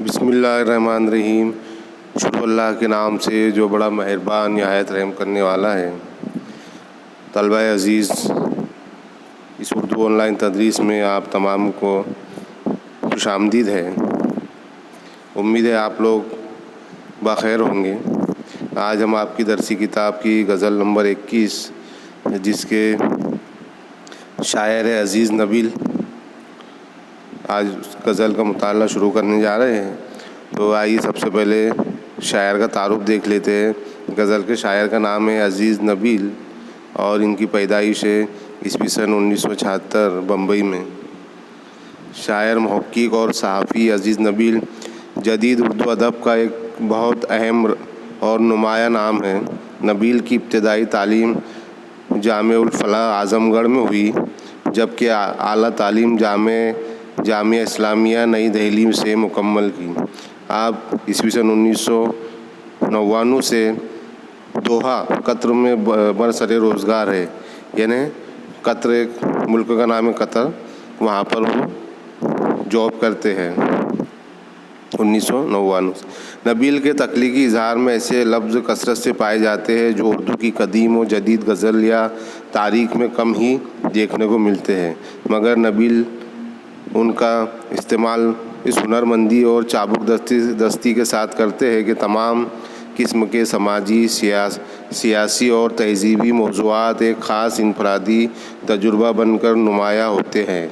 بسم اللہ الرحمن الرحیم۔ شروع اللہ کے نام سے جو بڑا مہربان نہایت رحم کرنے والا ہے۔ طلبہ عزیز، اس اردو آن لائن تدریس میں آپ تمام کو خوش آمدید ہے۔ امید ہے آپ لوگ بخیر ہوں گے۔ آج ہم آپ کی درسی کتاب کی غزل نمبر 21 جس کے شاعر ہے عزیز نبیل، آج اس غزل کا مطالعہ شروع کرنے جا رہے ہیں۔ تو آئیے سب سے پہلے شاعر کا تعارف دیکھ لیتے ہیں۔ غزل کے شاعر کا نام ہے عزیز نبیل اور ان کی پیدائش ہے عیسوی سن 1976 بمبئی میں۔ شاعر، محقق اور صحافی عزیز نبیل جدید اردو ادب کا ایک بہت اہم اور نمایاں نام ہے۔ نبیل کی ابتدائی تعلیم جامعہ الفلاح اعظم گڑھ میں ہوئی، جبکہ اعلیٰ تعلیم جامعہ اسلامیہ نئی دہلی سے مکمل کی۔ آپ عیسوی سن 1999 سے دوحہ قطر میں برسر روزگار ہے، یعنی قطر ایک ملک کا نام ہے قطر، وہاں پر وہ جاب کرتے ہیں 1999 سے۔ نبیل کے تخلیقی اظہار میں ایسے لفظ کثرت سے پائے جاتے ہیں جو اردو کی قدیم و جدید غزل یا تاریخ میں کم ہی دیکھنے کو ملتے ہیں، مگر نبیل ان کا استعمال اس ہنر مندی اور چابک دستی کے ساتھ کرتے ہیں کہ تمام قسم کے سماجی، سیاسی اور تہذیبی موضوعات ایک خاص انفرادی تجربہ بن کر نمایاں ہوتے ہیں۔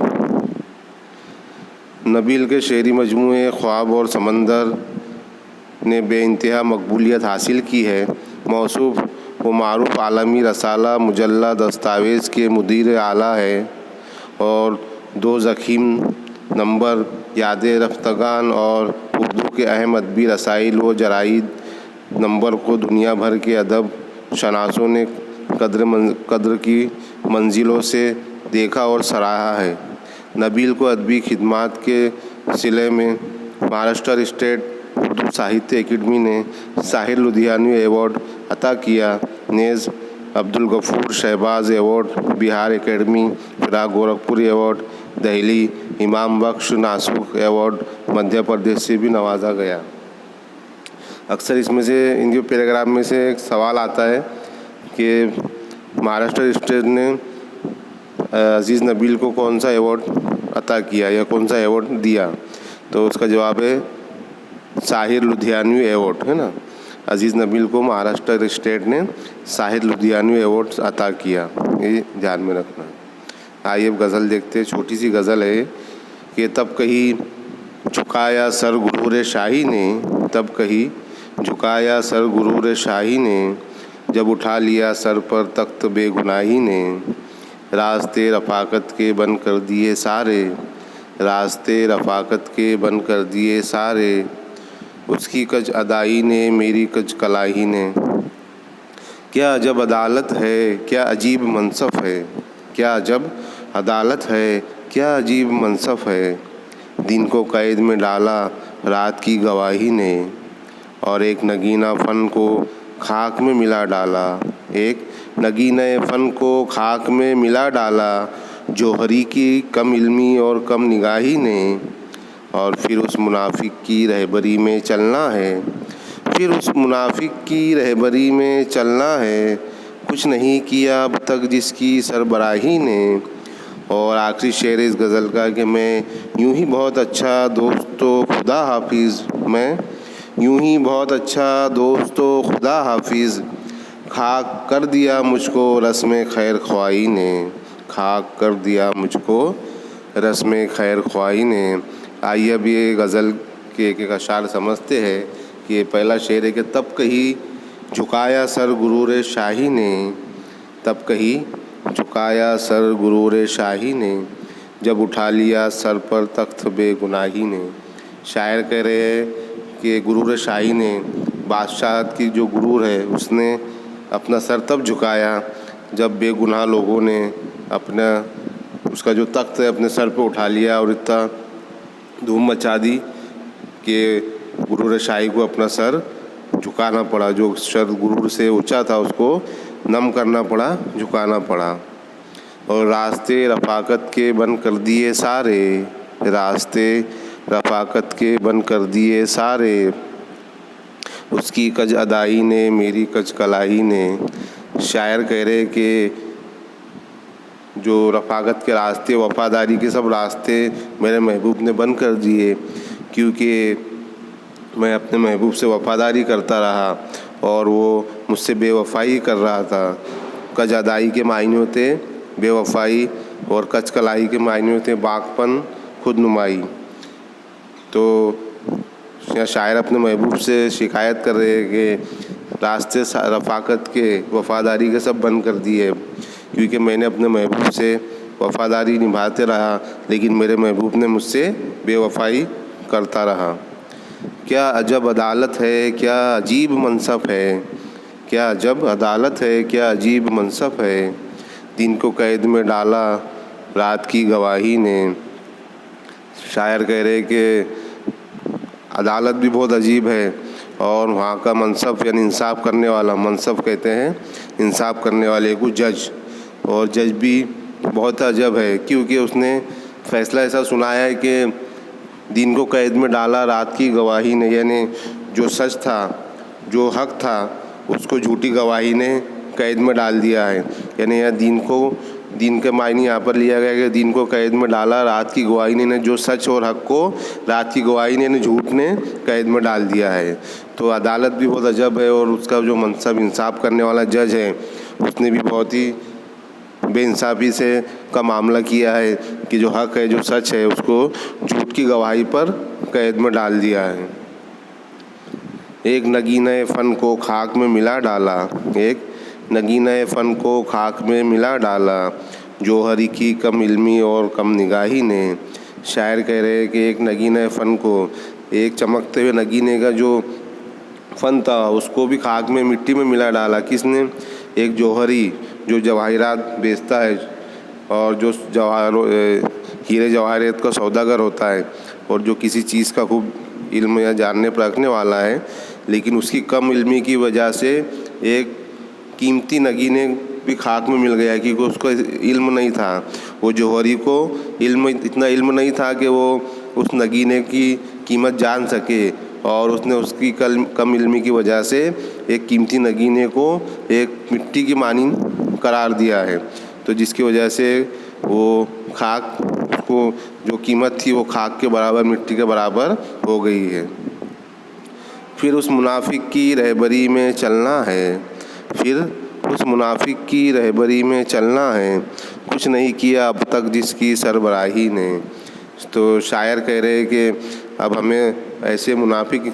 نبیل کے شعری مجموعے خواب اور سمندر نے بے انتہا مقبولیت حاصل کی ہے۔ موصوف و معروف عالمی رسالہ مجلہ دستاویز کے مدیر اعلیٰ ہیں اور 2 ضخیم نمبر یاد رفتگان اور اردو کے اہم ادبی رسائل و جرائد نمبر کو دنیا بھر کے ادب شناسوں نے قدر کی منزلوں سے دیکھا اور سراہا ہے۔ نبیل کو ادبی خدمات کے صلے میں مہاراشٹر اسٹیٹ اردو ساہتیہ اکیڈمی نے ساحر لدھیانوی ایوارڈ عطا کیا، نیز عبدالغفور شہباز ایوارڈ، بہار academy فراغ Gorakhpuri award, Delhi Imam Bakhsh Nashik award Madhya Pradesh سے بھی نوازا گیا۔ اکثر اس میں سے ان کے پیراگراف میں سے ایک سوال آتا ہے کہ مہاراشٹر اسٹیٹ نے عزیز نبیل کو کون سا ایوارڈ عطا کیا یا کون سا ایوارڈ دیا، تو اس کا جواب ہے ساحر لدھیانوی ایوارڈ ہے نا۔ عزیز نبیل کو مہاراشٹر اسٹیٹ نے ساحر لدھیانوی ایوارڈ عطا کیا، یہ دھیان میں رکھنا۔ آئیے اب غزل دیکھتے ہیں۔ چھوٹی سی غزل ہے کہ تب کہیں جھکایا سر غرور شاہی نے، تب کہیں جھکایا سر غرور شاہی نے، جب اٹھا لیا سر پر تخت بے گناہی نے، راستے رفاقت کے بن کر دیے سارے، راستے رفاقت کے بن کر دیے سارے، اس کی کج ادائی نے میری کج کلاہی نے۔ کیا عجب عدالت ہے، کیا عجیب منصف ہے، کیا عجب عدالت ہے، کیا عجیب منصف ہے، دن کو قید میں ڈالا رات کی گواہی نے، اور ایک نگینہ فن کو خاک میں ملا ڈالا، ایک نگینہ فن کو خاک میں ملا ڈالا، جوہری کی کم علمی اور کم نگاہی نے، اور پھر اس منافق کی رہبری میں چلنا ہے، پھر اس منافق کی رہبری میں چلنا ہے، کچھ نہیں کیا اب تک جس کی سربراہی نے۔ اور آخری شعر اس غزل کا کہ میں یوں ہی بہت اچھا دوست و خدا حافظ، میں یوں ہی بہت اچھا دوست و خدا حافظ، خاک کر دیا مجھ کو رسم خیر خواہی نے، خاک کر دیا مجھ کو رسم خیر خواہی نے۔ آئیے اب یہ غزل کے ایک اشعار سمجھتے ہیں کہ پہلا شعر ہے کہ تب کہیں جھکایا سر غرور شاہی نے، تب کہیں جھکایا سر غرور شاہی نے، جب اٹھا لیا سر پر تخت بے گناہی نے۔ شاعر کہہ رہے ہیں کہ غرور شاہی نے، بادشاہت کی جو غرور ہے اس نے اپنا سر تب جھکایا جب بے گناہ لوگوں نے اس کا جو تخت ہے اپنے سر پہ اٹھا لیا اور اتنا دھوم مچا دی کہ غرور شاہی کو اپنا سر جھکانا پڑا، جو سر غرور سے اونچا تھا اس کو نم کرنا پڑا، جھکانا پڑا۔ اور راستے رفاقت کے بن کر دیے سارے، راستے رفاقت کے بن کر دیے سارے، اس کی کج ادائی نے میری کج کلائی نے۔ شاعر کہہ رہے کہ جو رفاقت کے راستے، وفاداری کے سب راستے میرے محبوب نے بند کر دیے، کیونکہ میں اپنے محبوب سے وفاداری کرتا رہا اور وہ مجھ سے بے وفائی کر رہا تھا۔ کج ادائی کے معنی ہوتے بے وفائی اور کج کلائی کے معنی ہوتے باغپن، خود نمائی۔ تو شاعر اپنے محبوب سے شکایت کر رہے ہیں کہ راستے رفاقت کے، وفاداری کے سب بند کر دیے، کیونکہ میں نے اپنے محبوب سے وفاداری نبھاتے رہا لیکن میرے محبوب نے مجھ سے بے وفائی کرتا رہا۔ کیا عجب عدالت ہے، کیا عجیب منصف ہے، کیا عجب عدالت ہے، کیا عجیب منصف ہے، دن کو قید میں ڈالا رات کی گواہی نے۔ شاعر کہہ رہے کہ عدالت بھی بہت عجیب ہے اور وہاں کا منصف یعنی انصاف کرنے والا، منصف کہتے ہیں انصاف کرنے والے کو جج، اور جج بھی بہت عجب ہے کیونکہ اس نے فیصلہ ایسا سنایا ہے کہ دن کو قید میں ڈالا رات کی گواہی نے، یعنی جو سچ تھا، جو حق تھا، اس کو جھوٹی گواہی نے قید میں ڈال دیا ہے۔ یعنی دین کے معنی یہاں پر لیا گیا کہ دین کو قید میں ڈالا رات کی گواہی نے، جو سچ اور حق کو رات کی گواہی نے جھوٹ نے قید میں ڈال دیا ہے۔ تو عدالت بھی بہت عجب ہے، اور اس کا جو منصب انصاف کرنے والا جج ہے اس نے بھی بہت ہی بے انصافی سے کا معاملہ کیا ہے کہ جو حق ہے، جو سچ ہے، اس کو جھوٹ کی گواہی پر قید میں ڈال دیا ہے۔ ایک نگینہ فن کو خاک میں ملا ڈالا، ایک نگینہ فن کو خاک میں ملا ڈالا، جوہری کی کم علمی اور کم نگاہی نے۔ شاعر کہہ رہے ہیں کہ ایک نگینہ فن کو، ایک چمکتے ہوئے نگینے کا جو فن تھا اس کو بھی خاک میں، مٹی میں ملا ڈالا۔ کس نے؟ ایک جوہری جو جواہرات بیچتا ہے اور جو ہیرے جواہرات کا سوداگر ہوتا ہے اور جو کسی چیز کا خوب علم یا جاننے پر رکھنے والا ہے، لیکن اس کی کم علمی کی وجہ سے ایک قیمتی نگینے بھی خاک میں مل گیا کیونکہ اس کو علم نہیں تھا۔ وہ جوہری کو اتنا علم نہیں تھا کہ وہ اس نگینے کی قیمت جان سکے، اور اس نے اس کی کم علمی کی وجہ سے ایک قیمتی نگینے کو ایک مٹی کی مانی قرار دیا ہے، تو جس کی وجہ سے وہ خاک کو جو قیمت تھی وہ خاک کے برابر، مٹی کے برابر ہو گئی ہے۔ پھر اس منافق کی رہبری میں چلنا ہے، پھر اس منافق کی رہبری میں چلنا ہے، کچھ نہیں کیا اب تک جس کی سربراہی نے۔ تو شاعر کہہ رہے ہیں کہ اب ہمیں ایسے منافق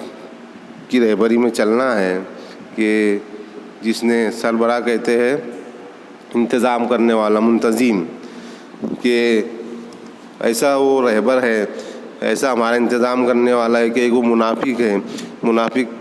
کی رہبری میں چلنا ہے کہ جس نے سربراہ کہتے ہیں انتظام کرنے والا، منتظم، کہ ایسا وہ رہبر ہے، ایسا ہمارا انتظام کرنے والا ہے کہ وہ منافق ہے۔ منافق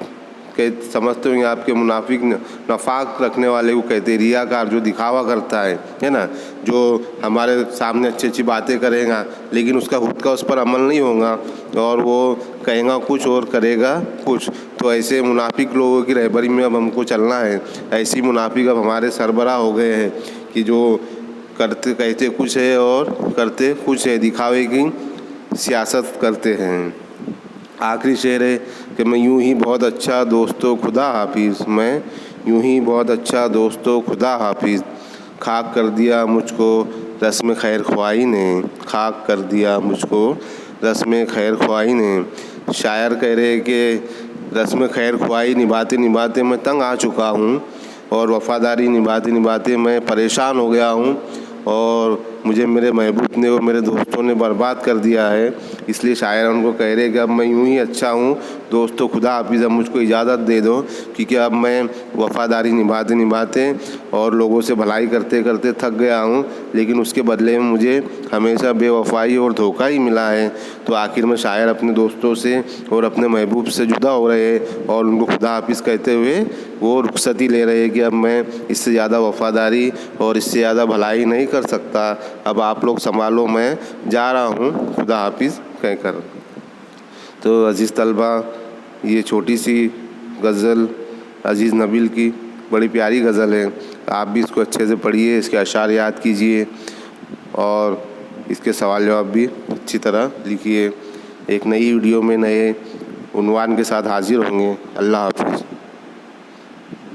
کہ سمجھتے ہوں گے آپ کے منافق نفاق رکھنے والے کو کہتے ہیں، ریاکار جو دکھاوا کرتا ہے نا، جو ہمارے سامنے اچھی اچھی باتیں کرے گا لیکن اس کا خود کا اس پر عمل نہیں ہوگا اور وہ کہے گا کچھ اور کرے گا کچھ۔ تو ایسے منافق لوگوں کی رہبری میں اب ہم کو چلنا ہے۔ ایسی منافق اب ہمارے سربراہ ہو گئے ہیں کہ جو کہتے کچھ ہے اور کرتے کچھ ہے، دکھاوے کی سیاست کرتے ہیں۔ آخری شعر ہے کہ میں یوں ہی بہت اچھا دوستو خدا حافظ، میں یوں ہی بہت اچھا دوستو خدا حافظ، خاک کر دیا مجھ کو رسم خیر خواہی نے، خاک کر دیا مجھ کو رسم خیر خواہی نے۔ شاعر کہہ رہے کہ رسم خیر خواہی نبھاتے نبھاتے میں تنگ آ چکا ہوں، اور وفاداری نبھاتے نبھاتے میں پریشان ہو گیا ہوں، اور مجھے میرے محبوب نے اور میرے دوستوں نے برباد کر دیا ہے۔ اس لیے شاعر ان کو کہہ رہے کہ اب میں یوں ہی اچھا ہوں دوستو خدا حافظ، اب مجھ کو اجازت دے دو، کیونکہ اب میں وفاداری نبھاتے نبھاتے اور لوگوں سے بھلائی کرتے کرتے تھک گیا ہوں، لیکن اس کے بدلے میں مجھے ہمیشہ بے وفائی اور دھوکہ ہی ملا ہے۔ تو آخر میں شاعر اپنے دوستوں سے اور اپنے محبوب سے جدا ہو رہے ہیں اور ان کو خدا حافظ کہتے ہوئے وہ رخصتی لے رہے ہیں کہ اب میں اس سے زیادہ وفاداری اور اس سے زیادہ بھلائی نہیں کر سکتا، اب آپ لوگ سنبھالو، میں جا رہا ہوں خدا حافظ کہہ کر۔ تو عزیز طلبہ، یہ چھوٹی سی غزل عزیز نبیل کی بڑی پیاری غزل ہے، آپ بھی اس کو اچھے سے پڑھیے، اس کے اشعار یاد کیجیے اور اس کے سوال جواب بھی اچھی طرح لکھیے۔ ایک نئی ویڈیو میں نئے عنوان کے ساتھ حاضر ہوں گے۔ اللہ حافظ۔